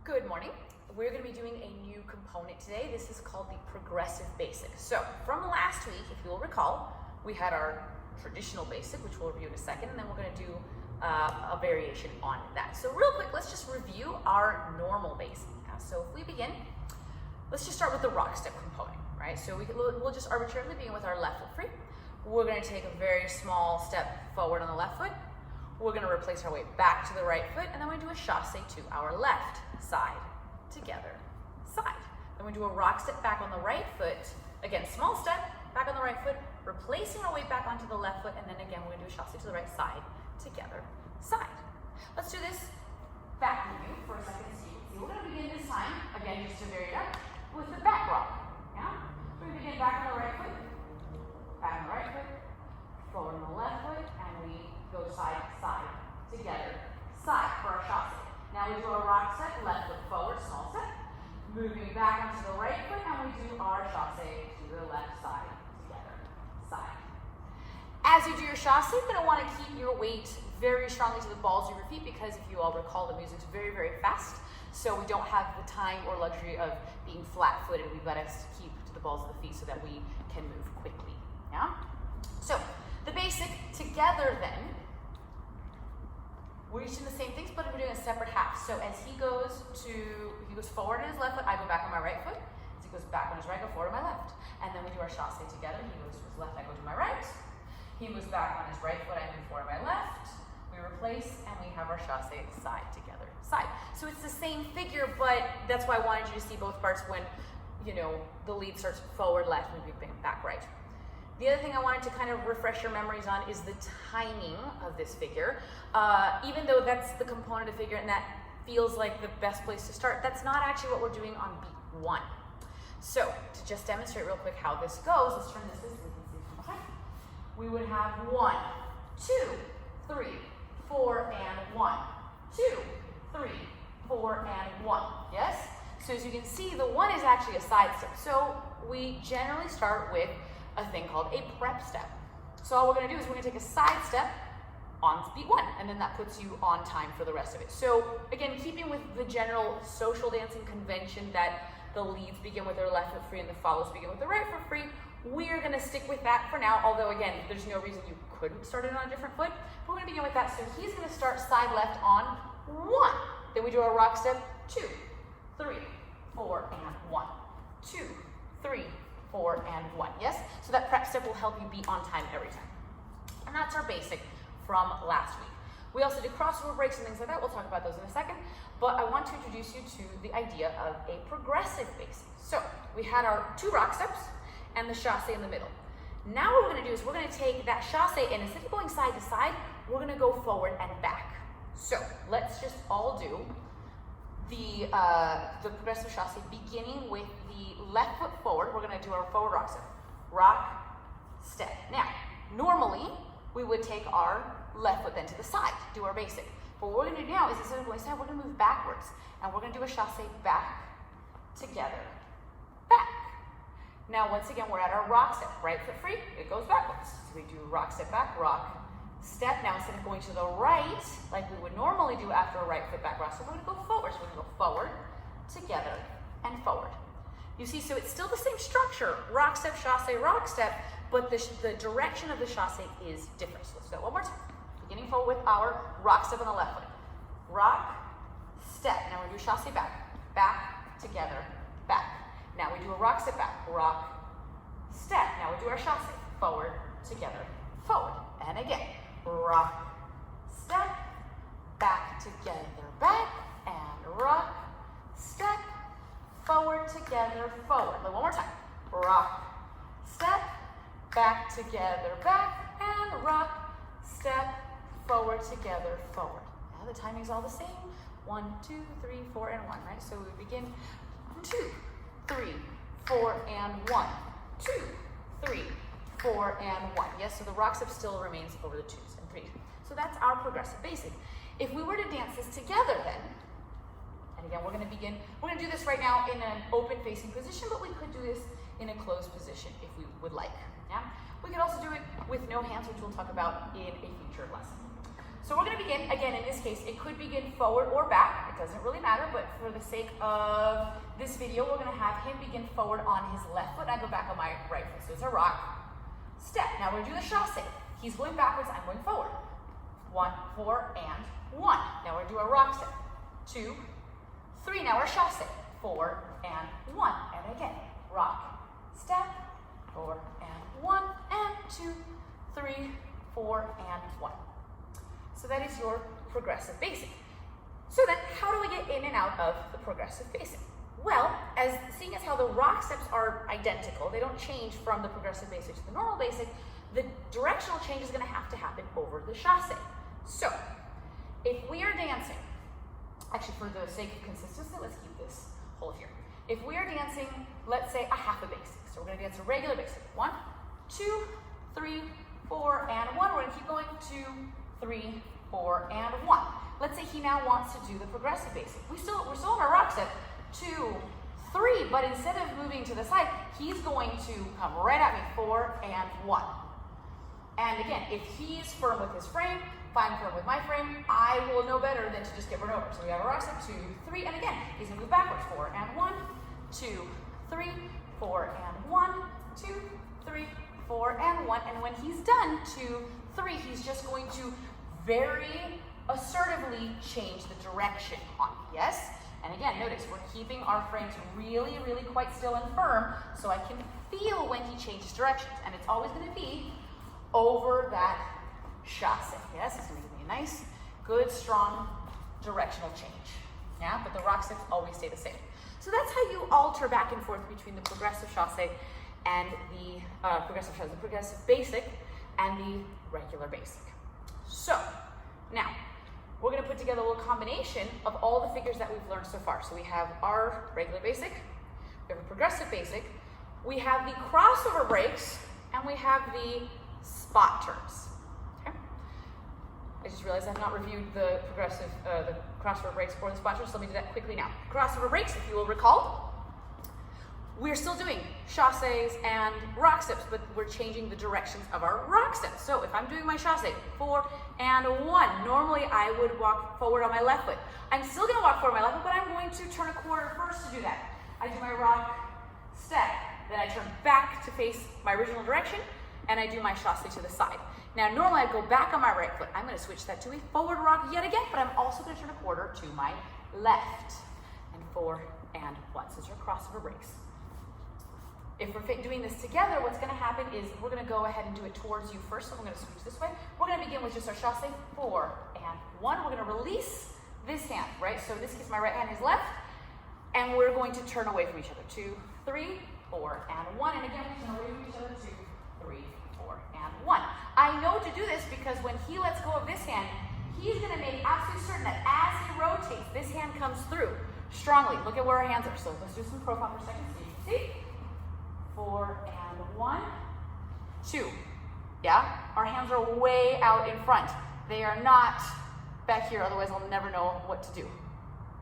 Good morning. We're going to be doing a new component today. This is called the progressive basic. So from last week, if you'll recall, we had our traditional basic, which we'll review in a second, and then we're going to do a variation on that. So real quick, let's just review our normal basic. So if we begin, let's just start with the rock step component, right? So we'll just arbitrarily begin with our left foot free. We're going to take a very small step forward on the left foot. We're going to replace our weight back to the right foot, and then we're going to do a chassé to our left side, together, side. Then we do a rock step back on the right foot. Again, small step, back on the right foot, replacing our weight back onto the left foot, and then again, we're going to do a chassé to the right side, together, side. Let's do this back review for a second so you can see. We're going to begin this time, again, just to vary it up, with the back rock. Yeah? We're going to begin back on the right foot, back on the right foot, forward on the left foot, and we go side, side, together, side for our chassé. Now we do a rock step, left foot forward, small step, moving back onto the right foot, and we do our chassé to the left side, together, side. As you do your chassé, you're going to want to keep your weight very strongly to the balls of your feet because if you all recall, the music's very, very fast, so we don't have the time or luxury of being flat-footed. We've got to keep to the balls of the feet so that we can move quickly. Yeah? So the basic together then, we're each doing the same things, but we're doing a separate half. So as he goes forward on his left foot, I go back on my right foot. As he goes back on his right, I go forward on my left. And then we do our chassé together. He goes to his left, I go to my right. He moves back on his right foot, I move forward on my left. We replace, and we have our chassé side together, side. So it's the same figure, but that's why I wanted you to see both parts when, the lead starts forward, left, and moving back, right. The other thing I wanted to kind of refresh your memories on is the timing of this figure. Even though that's the component of figure and that feels like the best place to start, that's not actually what we're doing on beat 1. So to just demonstrate real quick how this goes, let's turn this so we can see from behind. We would have 1, 2, 3, 4, and 1, 2, 3, 4, and 1. Yes? So as you can see, the 1 is actually a side step. So we generally start with a thing called a prep step. So all we're going to do is we're going to take a side step on beat 1, and then that puts you on time for the rest of it. So again, keeping with the general social dancing convention that the leads begin with their left foot free and the follows begin with the right foot free, we're going to stick with that for now, although again, there's no reason you couldn't start it on a different foot. But we're going to begin with that. So he's going to start side left on 1. Then we do our rock step 2, 3, 4, and 1, 2, 3, 4, and 1. Yes? So that prep step will help you be on time every time. And that's our basic from last week. We also did crossover breaks and things like that. We'll talk about those in a second. But I want to introduce you to the idea of a progressive basic. So we had our 2 rock steps and the chassé in the middle. Now what we're going to do is we're going to take that chassé and instead of going side to side, we're going to go forward and back. So let's just all do the progressive chassé beginning with the left foot forward. We're going to do our forward rock step. Rock, step. Now, normally we would take our left foot then to the side, do our basic. But what we're going to do now is instead of going side, we're going to move backwards. And we're going to do a chassé back, together, back. Now, once again, we're at our rock step. Right foot free, it goes backwards. So we do rock, step back, rock, step. Now, instead of going to the right, like we would normally do after a right foot back rock step, we're going to go forward. So we're going to go forward, together, and forward. You see, so it's still the same structure, rock step, rock step, but the direction of the chassé is different. So let's do that one more time. Beginning forward with our rock step on the left foot. Rock, step. Now we do chassé back, back, together, back. Now we do a rock step back, rock, step. Now we do our chassé, forward, together, forward. And again, rock, step, back, together, back, and rock, step, forward, together, forward. One more time. Rock, step, back, together, back, and rock, step, forward, together, forward. Now the timing's all the same. 1, 2, 3, 4, and 1, right? So we begin 2, 3, 4, and 1, 2, 3, 4, and 1. Yes, so the rock step still remains over the 2s and 3s. So that's our progressive basic. If we were to dance this together then, and again, we're going to do this right now in an open facing position, but we could do this in a closed position if we would like. Yeah? We could also do it with no hands, which we'll talk about in a future lesson. So we're going to begin, again, in this case, it could begin forward or back. It doesn't really matter, but for the sake of this video, we're going to have him begin forward on his left foot, and I go back on my right foot. So it's a rock, step. Now we're going to do the chasse. He's going backwards, I'm going forward. 1, 4, and 1. Now we're going to do a rock step. 2, 3. Now we're chasse. 4, and 1. And again, rock, step, 4, and 1, and 2, 3, 4, and 1. So that is your progressive basic. So then, how do we get in and out of the progressive basic? Well, seeing as how the rock steps are identical, they don't change from the progressive basic to the normal basic, the directional change is going to happen over the chasse. So, if we are dancing, actually for the sake of consistency, let's keep this whole here. If we are dancing, let's say a half a basic. So we're going to dance a regular basic. 1, 2, 3, 4, and 1. We're going to keep going. 2, 3, 4, and 1. Let's say he now wants to do the progressive basic. We're still in our rock step. 2, 3, but instead of moving to the side, he's going to come right at me. 4 and 1. And again, if he's firm with his frame, if I'm firm with my frame, I will know better than to just get run over. So we have a rock step. 2, 3, and again, he's going to move backwards. 4 and 1, 2, 3, 4 and 1, 2, 3, 4 and 1. And when he's done 2, 3, he's just going to very assertively change the direction on me, yes? And again, notice we're keeping our frames really, really quite still and firm so I can feel when he changes directions. And it's always going to be over that chasse, yes? It's going to give me a nice, good, strong directional change, yeah? But the rock steps always stay the same. So that's how you alter back and forth between the progressive chasse and the progressive basic and the regular basic. So, now, we're going to put together a little combination of all the figures that we've learned so far. So we have our regular basic, we have a progressive basic, we have the crossover breaks, and we have the spot turns. Okay? I just realized I've not reviewed the crossover breaks or the spot turns, so let me do that quickly now. Crossover breaks, if you will recall, we're still doing chasses and rock steps, but we're changing the directions of our rock steps. So if I'm doing my chasse, 4 and 1, normally I would walk forward on my left foot. I'm still going to walk forward on my left foot, but I'm going to turn a quarter first to do that. I do my rock step, then I turn back to face my original direction, and I do my chasse to the side. Now normally I go back on my right foot. I'm going to switch that to a forward rock yet again, but I'm also going to turn a quarter to my left. And 4 and 1. So those are crossover breaks. If we're doing this together, what's going to happen is we're going to go ahead and do it towards you first. So I'm going to switch this way. We're going to begin with just our chasse, 4 and 1. We're going to release this hand, right? So in this case, my right hand is left, and we're going to turn away from each other. 2, 3, 4, and 1. And again, we turn away from each other. 2, 3, 4, and 1. I know to do this because when he lets go of this hand, he's going to make absolutely certain that as he rotates, this hand comes through strongly. Look at where our hands are. So let's do some profile for a second so you can see. 4 and 1, 2. Yeah, our hands are way out in front. They are not back here, otherwise I'll never know what to do.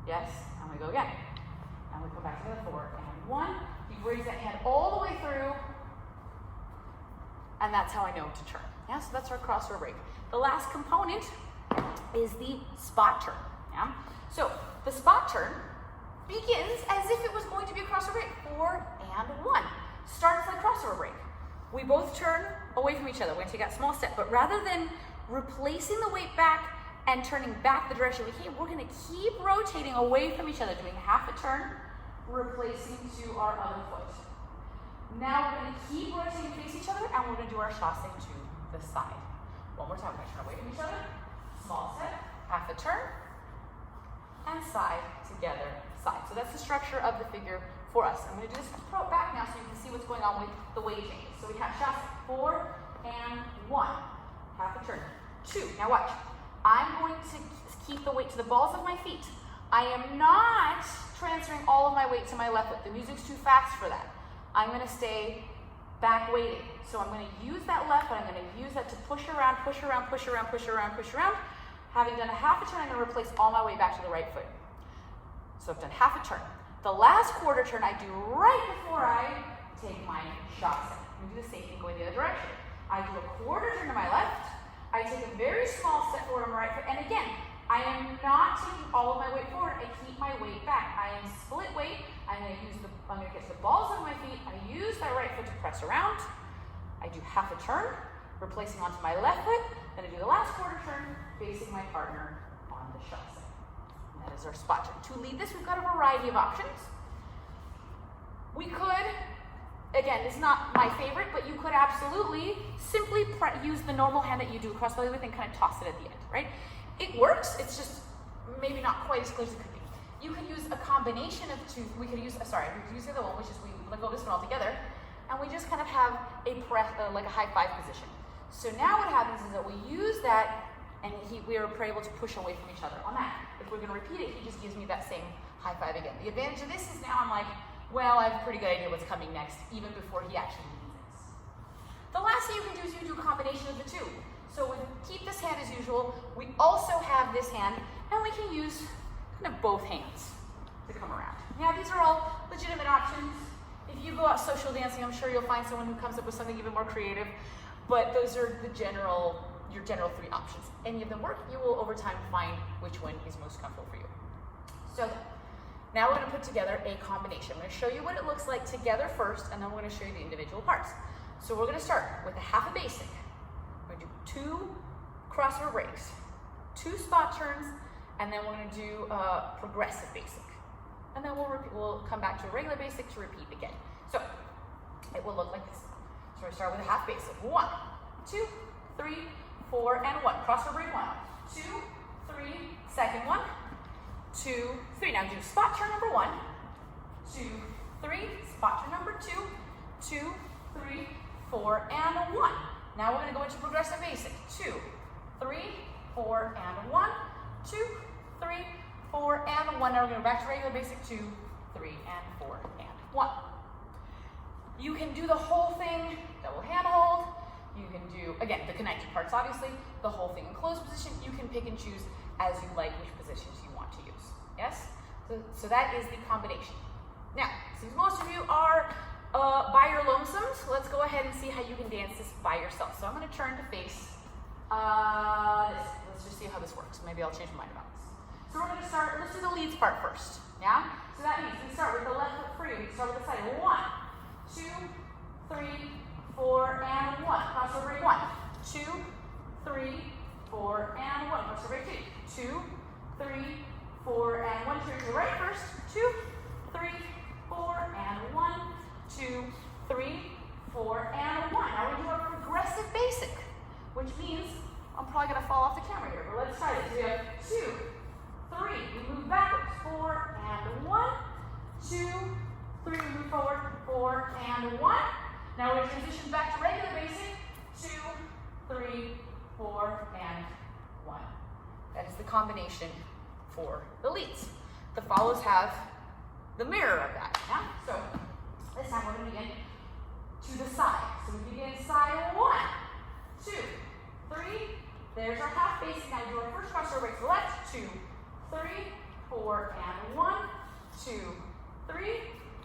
Yes, and we go again. And we come back together, 4 and 1. He brings that hand all the way through, and that's how I know to turn. Yeah, so that's our crossover break. The last component is the spot turn. Yeah, so the spot turn begins as if it was going to be a crossover break, 4 and 1. Starts like crossover break. We both turn away from each other. We're going to take that small step, but rather than replacing the weight back and turning back the direction we came, we're going to keep rotating away from each other, doing half a turn, replacing to our other foot. Now we're going to keep rotating face each other, and we're going to do our chasse to the side. One more time. We're going to turn away from each other, small step, half a turn, and side, together, side. So that's the structure of the figure for us. I'm going to do this back now so you can see what's going on with the weight change. So we have chasse, 4 and 1. Half a turn. 2. Now watch. I'm going to keep the weight to the balls of my feet. I am not transferring all of my weight to my left foot. The music's too fast for that. I'm going to stay back weighted. So I'm going to use that left foot. I'm going to use that to push around, push around, push around, push around, push around. Having done a half a turn, I'm going to replace all my weight back to the right foot. So I've done half a turn. The last quarter turn I do right before I take my chasse. I'm going to do the same thing going the other direction. I do a quarter turn to my left. I take a very small step forward on my right foot, and again, I am not taking all of my weight forward. I keep my weight back. I am split weight. I'm going to catch the balls of my feet. I use my right foot to press around. I do half a turn, replacing onto my left foot. Then I do the last quarter turn, facing my partner on the chasse. And that is our spot turn. To lead this, we've got a variety of options. We could, again, this is not my favorite, but you could absolutely simply use the normal hand that you do across the belly with and kind of toss it at the end, right? It works, it's just maybe not quite as clear as it could be. You could use a combination of two. We could use the other one, which is we let go of this one altogether, and we just kind of have a press, like a high five position. So now what happens is that we use that, and we are able to push away from each other on that. If we're going to repeat it, he just gives me that same high five again. The advantage of this is now I'm like, well, I have a pretty good idea what's coming next, even before he actually leads it. The last thing you can do is you do a combination of the two. So we keep this hand as usual. We also have this hand, and we can use kind of both hands to come around. Now, these are all legitimate options. If you go out social dancing, I'm sure you'll find someone who comes up with something even more creative, but those are your general three options. Any of them work, you will over time find which one is most comfortable for you. So now we're going to put together a combination. I'm going to show you what it looks like together first, and then we're going to show you the individual parts. So we're going to start with a half a basic. We're going to do 2 crossover breaks, 2 spot turns, and then we're going to do a progressive basic. And then we'll come back to a regular basic to repeat again. So it will look like this. So we're going to start with a half basic. 1, 2, 3, 4, and 1. Crossover break 1, 2, 3, second 1, 2, 3. Now do spot turn number 1, 2, 3, spot turn number 2, 2, 3, 4, and 1. Now we're going to go into progressive basic. 2, 3, 4, and 1, 2, 3, 4, and 1. Now we're going to go back to regular basic. 2, 3, and 4, and 1. You can do the whole thing, double hand hold. You can do, again, the connected parts, obviously, the whole thing in closed position. You can pick and choose as you like which positions you want to use. Yes? So that is the combination. Now, since most of you are by your lonesomes, let's go ahead and see how you can dance this by yourself. So I'm going to turn to face this. Let's just see how this works. Maybe I'll change my mind about this. So we're going to start, let's do the leads part first. Yeah? So that means we start with the left foot free. We start with the side. 1, 2, 3, 4, and 1. Crossover break 1, 2, 3, 4, and 1. Crossover break 2, 2, 3, 4, and 1. Turn to the right first. 2, 3, 4, and 1. 2, 3, 4, and 1. Now we're doing a progressive basic, which means I'm probably going to fall off the camera here, but let's try this. We have 2, 3, we move backwards, 4, and 1. 2, 3, we move forward, 4, and 1. Now we're going to transition back to regular basic. 2, 3, 4, and 1. That is the combination for the leads. The follows have the mirror of that. Yeah? So this time we're going to begin to the side. So we begin side 1, 2, 3. There's our half basic. Now we do our first crossover break to the left. 2, 3, 4, and 1. 2, 3,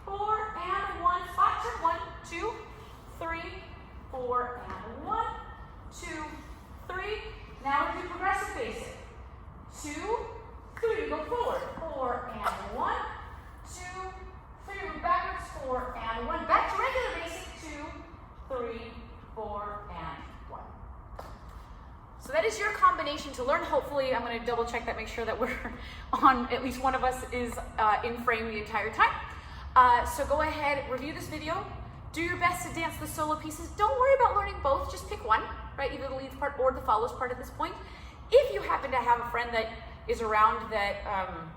4, and 1. Spot turn. 1, 2, 3, 4, and 1. 2, 3. Now we do progressive basic. 2, 3. Go forward. 4, and 1. 2, 3. Move backwards. 4, and 1. Back to regular basic. 2, 3, 4, and 1. So that is your combination to learn. Hopefully, I'm going to double check that, make sure that we're on, at least one of us is in frame the entire time. So go ahead, review this video. Do your best to dance the solo pieces. Don't worry about learning both. Just pick one, right? Either the leads part or the follows part at this point. If you happen to have a friend that is around that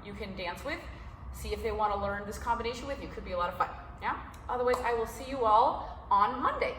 you can dance with, see if they want to learn this combination with you. Could be a lot of fun. Yeah? Otherwise, I will see you all on Monday.